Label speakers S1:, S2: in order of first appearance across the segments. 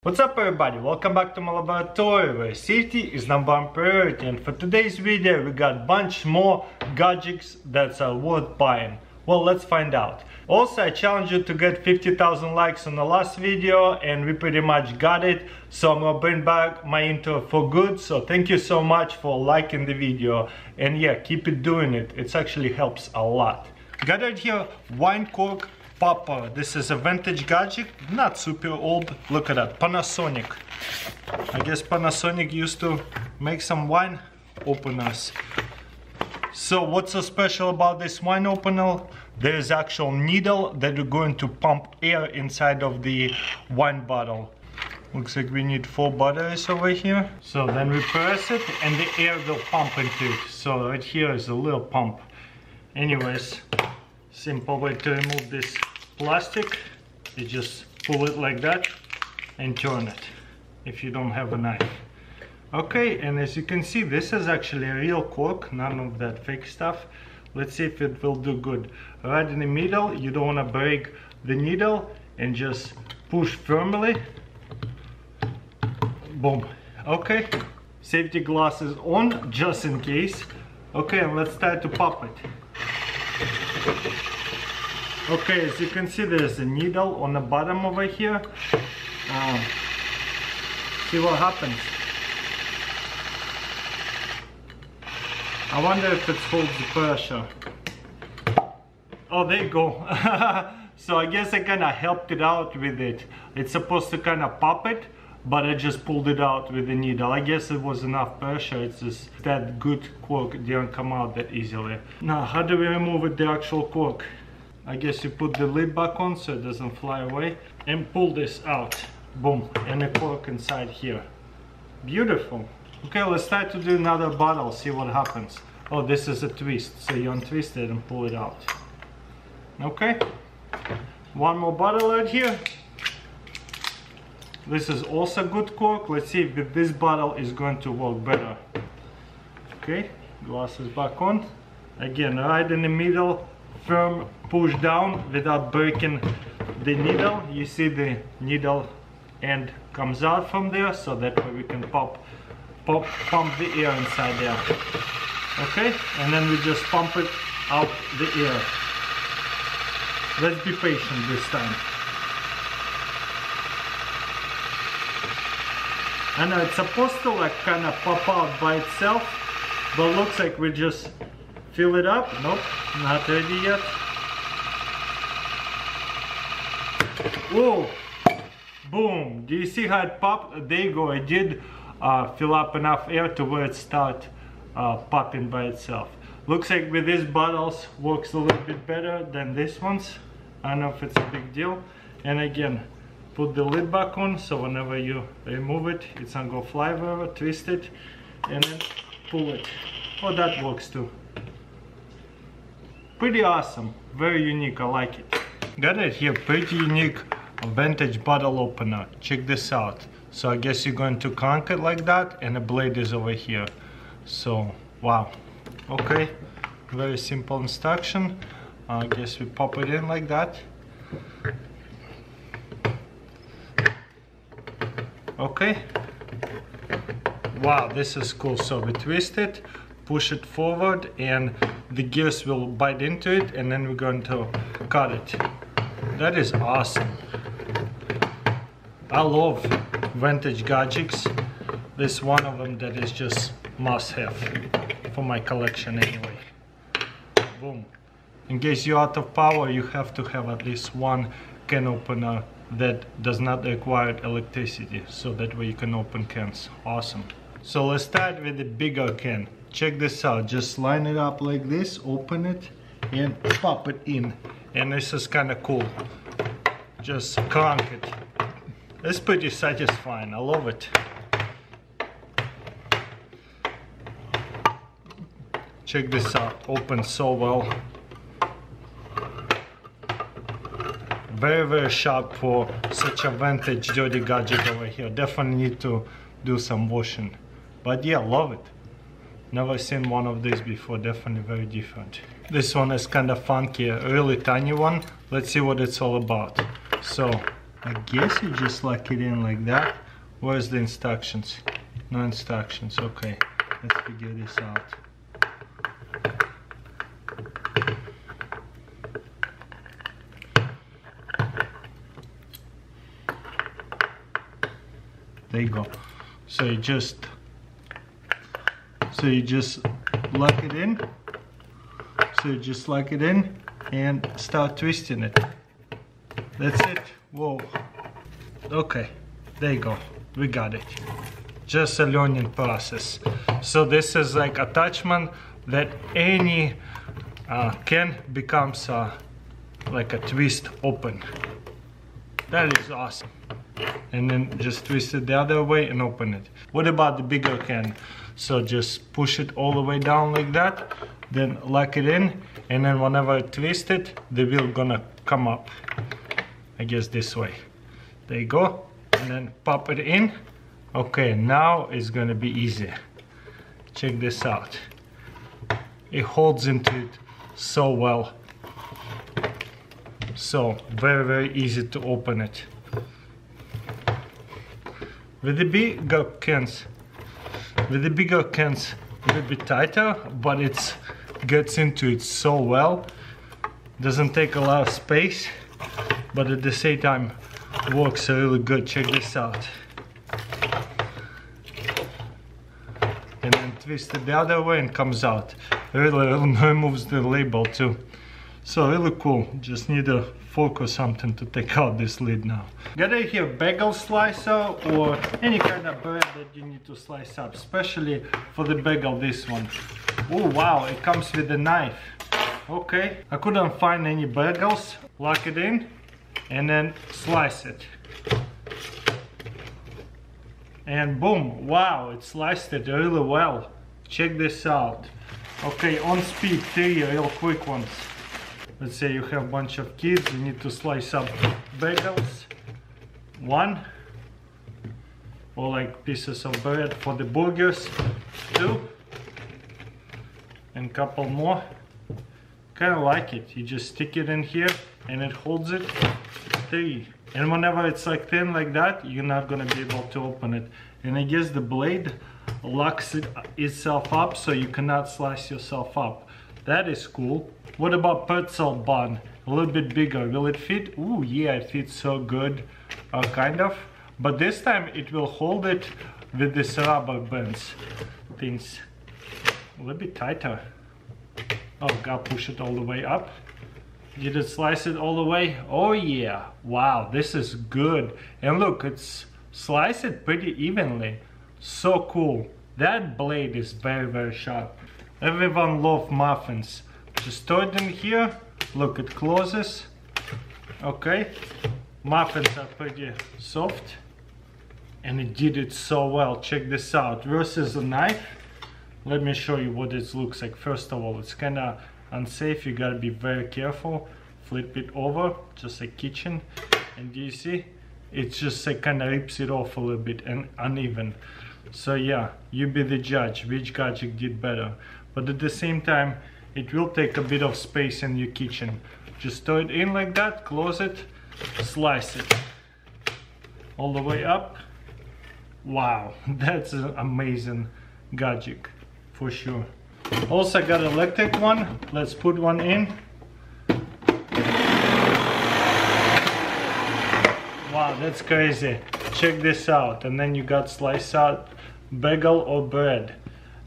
S1: What's up everybody, welcome back to my laboratory where safety is number one priority, and for today's video we got a bunch more gadgets that are worth buying. Well, let's find out. Also, I challenged you to get 50,000 likes on the last video and we pretty much got it, so I'm gonna bring back my intro for good. So thank you so much for liking the video, and yeah, keep it doing it, it actually helps a lot. Got right here wine cork popper. This is a vintage gadget, not super old. Look at that, Panasonic. I guess Panasonic used to make some wine openers. So what's so special about this wine opener? There's actual needle that you're going to pump air inside of the wine bottle. Looks like we need 4 batteries over here. So then we press it and the air will pump into it. So right here is a little pump. Anyways, simple way to remove this plastic, you just pull it like that and turn it if you don't have a knife. Okay, and as you can see, this is actually a real cork, none of that fake stuff. Let's see if it will do good. Right in the middle, you don't want to break the needle, and just push firmly. Boom. Okay, safety glasses on just in case. Okay, and let's try to pop it. Okay, as you can see, there's a needle on the bottom over here. See what happens. I wonder if it holds the pressure. Oh, there you go. So I guess I kind of helped it out with it. It's supposed to kind of pop it, but I just pulled it out with the needle. I guess it was enough pressure. It's just that good cork didn't come out that easily. Now, how do we remove the actual cork? I guess you put the lid back on so it doesn't fly away and pull this out. Boom, and the cork inside here. Beautiful. Okay, let's try to do another bottle, see what happens. Oh, this is a twist, so you untwist it and pull it out. Okay, one more bottle right here. This is also good cork. Let's see if this bottle is going to work better. Okay, glasses back on. Again, right in the middle, firm push down without breaking the needle. You see the needle end comes out from there, so that way we can pump the air inside there. Okay, and then we just pump it out the air. Let's be patient this time. I know it's supposed to like kind of pop out by itself, but looks like we just fill it up. Nope, not ready yet. Whoa! Boom! Do you see how it popped? There you go. I did fill up enough air to where it start popping by itself. Looks like with these bottles works a little bit better than this ones. I don't know if it's a big deal. And again, put the lid back on, so whenever you remove it, it's not gonna fly over. Twist it and then pull it. Oh, that works too. Pretty awesome, very unique, I like it. Got it here, pretty unique vintage bottle opener. Check this out. So I guess you're going to crank it like that, and the blade is over here. So wow. Okay, very simple instruction. I guess we pop it in like that. Okay, wow, this is cool. So we twist it, push it forward, and the gears will bite into it, and then we're going to cut it. That is awesome. I love vintage gadgets. This is one of them that is just must have for my collection anyway. Boom. In case you're out of power, you have to have at least one can opener that does not require electricity, so that way you can open cans. Awesome. So let's start with the bigger can. Check this out, just line it up like this, open it and pop it in, and this is kind of cool. Just crank it. It's pretty satisfying, I love it. Check this out, opens so well. Very sharp for such a vintage dirty gadget over here. Definitely need to do some washing, but yeah, love it. Never seen one of these before, definitely very different. This one is kind of funky, a really tiny one. Let's see what it's all about. So I guess you just lock it in like that. Where's the instructions? No instructions. Okay, let's figure this out. There you go. So you just lock it in. So you just lock it in and start twisting it. That's it. Whoa. Okay, there you go. We got it. Just a learning process. So this is like attachment that any can becomes like a twist open. That is awesome. And then just twist it the other way and open it. What about the bigger can? So just push it all the way down like that, then lock it in, and then whenever I twist it, the wheel gonna come up. I guess this way. There you go. And then pop it in. Okay, now it's gonna be easy. Check this out. It holds into it so well. So very, very easy to open it. With the bigger cans, a little bit tighter, but it gets into it so well. Doesn't take a lot of space, but at the same time works really good. Check this out. And then twist it the other way and comes out. Really removes the label too. So really cool. Just need a fork or something to take out this lid now. Got it here, bagel slicer or any kind of bread that you need to slice up, especially for the bagel, this one. Oh wow, it comes with a knife. Okay, I couldn't find any bagels. Lock it in and then slice it. And boom, wow, it sliced it really well. Check this out. Okay, on speed, 3 real quick ones. Let's say you have a bunch of kids, you need to slice up bagels. 1, or like pieces of bread for the burgers. 2, and couple more. Kind of like it. You just stick it in here and it holds it. 3, and whenever it's like thin like that, you're not gonna be able to open it. And I guess the blade locks itself up so you cannot slice yourself up. That is cool. What about pretzel bun? A little bit bigger. Will it fit? Ooh, yeah, it fits so good. Kind of. But this time it will hold it with this rubber bands things. A little bit tighter. Oh, gotta push it all the way up. Did it slice it all the way? Oh yeah. Wow, this is good. And look, it's sliced it pretty evenly. So cool. That blade is very, very sharp. Everyone loves muffins. Just throw it in here. Look, it closes. Okay. Muffins are pretty soft. And it did it so well. Check this out. Versus a knife. Let me show you what it looks like. First of all, it's kind of unsafe. You gotta be very careful. Flip it over, just like kitchen. And do you see? It just like kind of rips it off a little bit and uneven. So yeah, you be the judge which gadget did better. But at the same time, it will take a bit of space in your kitchen. Just throw it in like that, close it, slice it. All the way up. Wow, that's an amazing gadget for sure. Also got an electric one. Let's put one in. Wow, that's crazy. Check this out. And then you got slice out bagel or bread.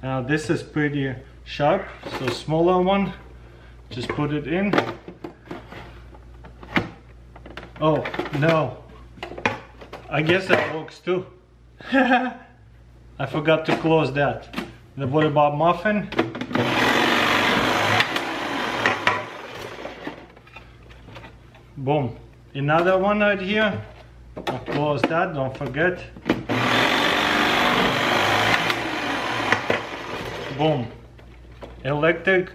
S1: Now this is pretty sharp, so smaller one. Just put it in. Oh no, I guess that works too. I forgot to close that. Then what about muffin? Boom. Another one right here. I'll close that, don't forget. Boom. Electric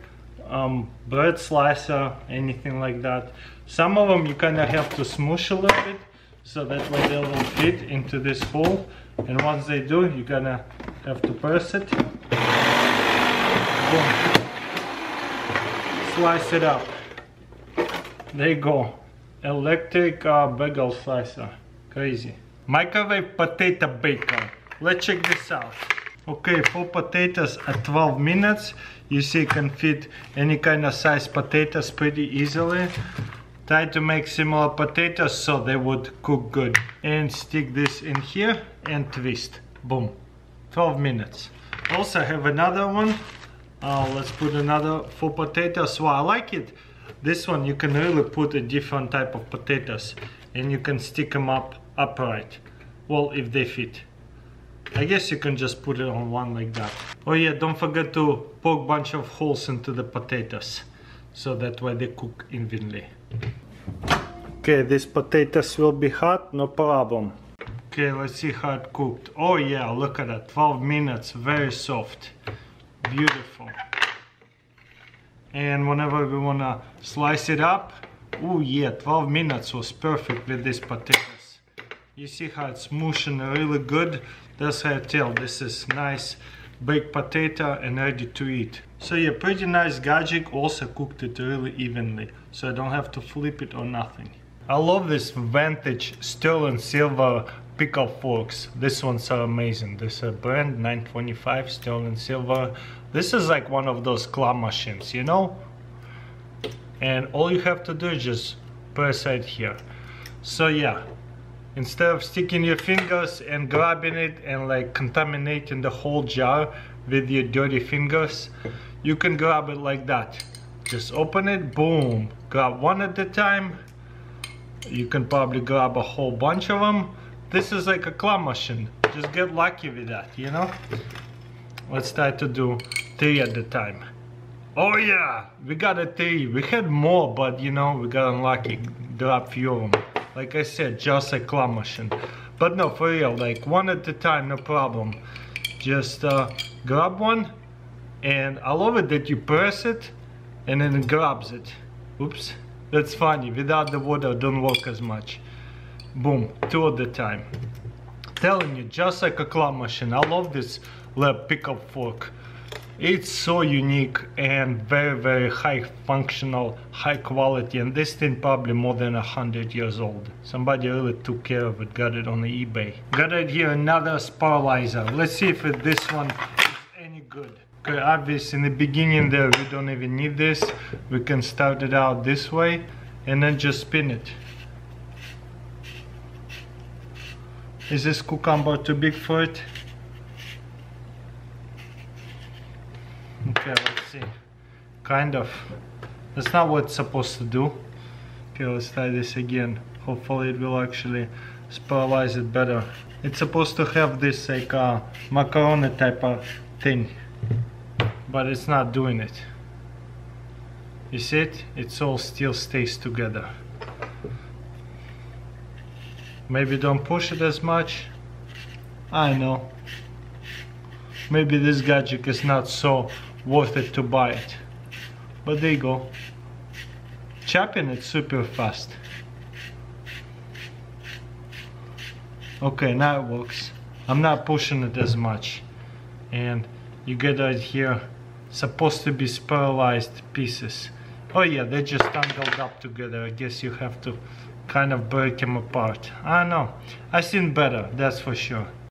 S1: bread slicer, anything like that. Some of them you kind of have to smoosh a little bit so that way they will fit into this hole, and once they do, you're gonna have to press it. Boom. Slice it up. There you go. Electric bagel slicer. Crazy. Microwave potato baker. Let's check this out. Okay, 4 potatoes at 12 minutes. You see, you can fit any kind of size potatoes pretty easily. Try to make similar potatoes so they would cook good. And stick this in here and twist. Boom. 12 minutes. Also have another one. Let's put another 4 potatoes. Well, I like it. This one you can really put a different type of potatoes and you can stick them up upright. Well, if they fit. I guess you can just put it on one like that. Oh yeah, don't forget to poke bunch of holes into the potatoes. So that way they cook evenly. Okay, these potatoes will be hot, no problem. Okay, let's see how it cooked. Oh yeah, look at that, 12 minutes, very soft. Beautiful. And whenever we wanna slice it up, oh yeah, 12 minutes was perfect with these potatoes. You see how it's mushing really good? That's how I tell this is nice baked potato and ready to eat. So yeah, pretty nice gadget, also cooked it really evenly, so I don't have to flip it or nothing. I love this vintage sterling silver pickle forks. These ones are amazing. This is a brand 925 sterling silver. This is like one of those claw machines, you know? And all you have to do is just press right here. So yeah, instead of sticking your fingers and grabbing it and like contaminating the whole jar with your dirty fingers, you can grab it like that. Just open it, boom, grab one at a time. You can probably grab a whole bunch of them. This is like a claw machine. Just get lucky with that, you know? Let's try to do 3 at a time. Oh yeah, we got a 3. We had more, but you know, we got unlucky. Grab few of them. Like I said, just a claw machine. But no, for real, like 1 at a time, no problem. Just grab one, and I love it that you press it, and then it grabs it. Oops, that's funny. Without the water, it don't work as much. Boom, 2 at a time. Telling you, just like a claw machine. I love this little pickle fork. It's so unique and very, very high functional, high quality, and this thing probably more than 100 years old. Somebody really took care of it, got it on the eBay. Got it here, another Spiralizer. Let's see if this one is any good. Okay, obviously in the beginning there we don't even need this. We can start it out this way and then just spin it. Is this cucumber too big for it? Okay, let's see. Kind of. That's not what it's supposed to do. Okay, let's try this again. Hopefully it will actually spiralize it better. It's supposed to have this like macaroni type of thing, but it's not doing it. You see it? It all still stays together. Maybe don't push it as much. I know. Maybe this gadget is not so worth it to buy it. But there you go. Chopping it super fast. Okay, now it works. I'm not pushing it as much. And you get right here, supposed to be spiralized pieces. Oh yeah, they just tangled up together. I guess you have to kind of break them apart. I don't know. I've seen better, that's for sure.